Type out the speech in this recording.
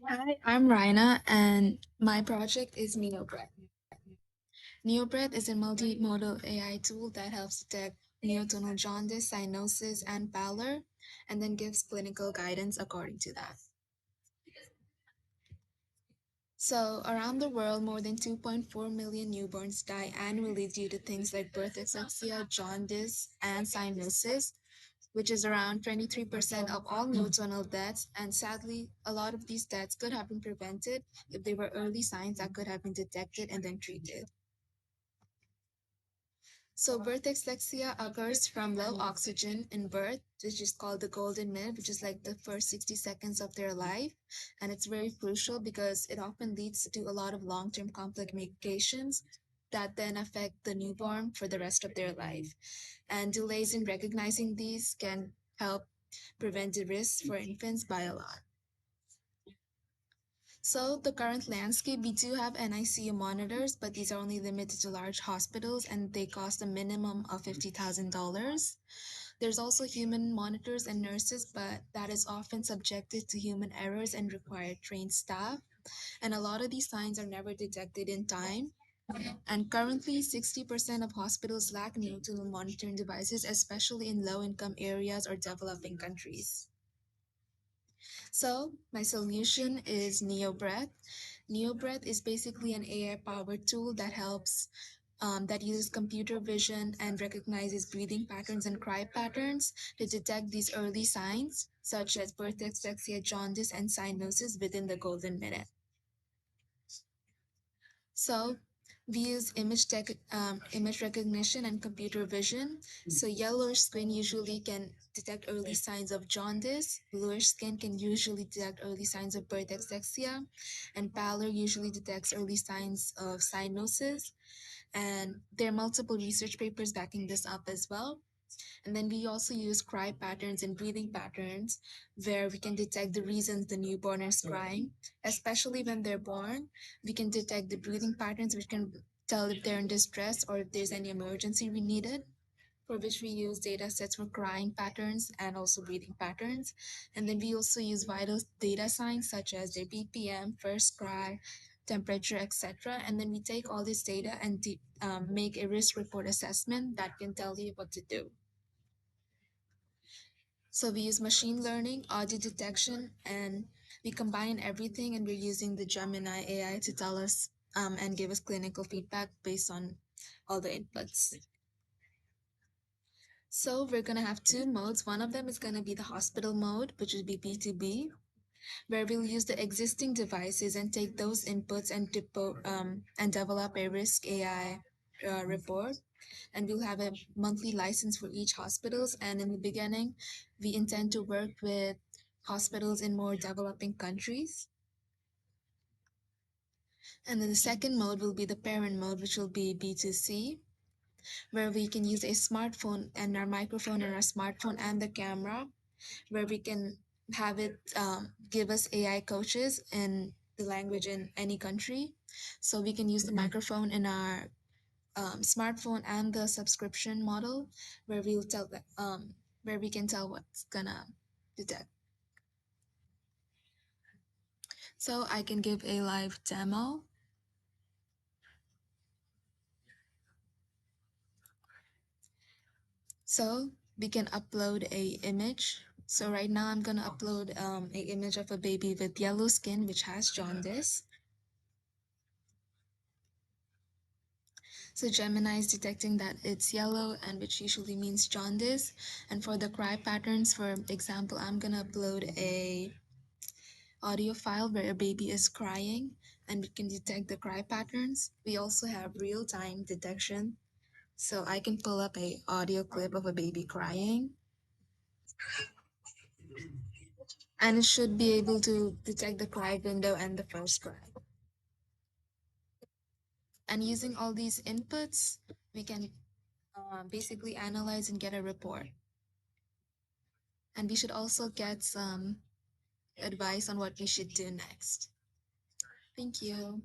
Hi, I'm Raina, and my project is NeoBreath. NeoBreath is a multimodal AI tool that helps detect neotonal jaundice, cyanosis, and pallor, and then gives clinical guidance according to that. So, around the world, more than 2.4 million newborns die annually due to things like birth asphyxia, jaundice, and cyanosis, which is around 23% of all neonatal deaths. And sadly, a lot of these deaths could have been prevented if they were early signs that could have been detected and then treated. So, birth asphyxia occurs from low oxygen in birth, which is called the golden minute, which is like the first 60 seconds of their life. And it's very crucial because it often leads to a lot of long term complications that then affect the newborn for the rest of their life. And delays in recognizing these can help prevent the risk for infants by a lot. So the current landscape, we do have NICU monitors, but these are only limited to large hospitals and they cost a minimum of $50,000. There's also human monitors and nurses, but that is often subjected to human errors and require trained staff. And a lot of these signs are never detected in time. And currently, 60% of hospitals lack neonatal monitoring devices, especially in low income areas or developing countries. So, my solution is NeoBreath. NeoBreath is basically an AI powered tool that that uses computer vision and recognizes breathing patterns and cry patterns to detect these early signs, such as birth asphyxia, jaundice, and cyanosis within the golden minute. So we use image recognition and computer vision. So yellowish skin usually can detect early signs of jaundice. Bluish skin can usually detect early signs of birth asphyxia, and pallor usually detects early signs of cyanosis. And there are multiple research papers backing this up as well. And then we also use cry patterns and breathing patterns where we can detect the reasons the newborn is crying, especially when they're born. We can detect the breathing patterns, which can tell if they're in distress or if there's any emergency we needed, for which we use data sets for crying patterns and also breathing patterns. And then we also use vital data signs such as their BPM, first cry, temperature, etc. And then we take all this data and make a risk report assessment that can tell you what to do. So we use machine learning, audio detection, and we combine everything and we're using the Gemini AI to tell us and give us clinical feedback based on all the inputs. So we're gonna have two modes. One of them is gonna be the hospital mode, which would be B2B, where we'll use the existing devices and take those inputs and and develop a risk AI report. And we'll have a monthly license for each hospitals. And in the beginning, we intend to work with hospitals in more developing countries. And then the second mode will be the parent mode, which will be B2C, where we can use a smartphone and our microphone and our smartphone and the camera, where we can have it give us AI coaches in the language in any country. So we can use the microphone in our smartphone and the subscription model, where we'll tell where we can tell what's gonna detect. So I can give a live demo. So we can upload a image. So right now I'm gonna upload a image of a baby with yellow skin which has jaundice. So Gemini is detecting that it's yellow and which usually means jaundice. And for the cry patterns, for example, I'm gonna upload a audio file where a baby is crying and we can detect the cry patterns. We also have real-time detection. So I can pull up a audio clip of a baby crying and it should be able to detect the cry window and the first cry. And using all these inputs, we can basically analyze and get a report. And we should also get some advice on what we should do next. Thank you.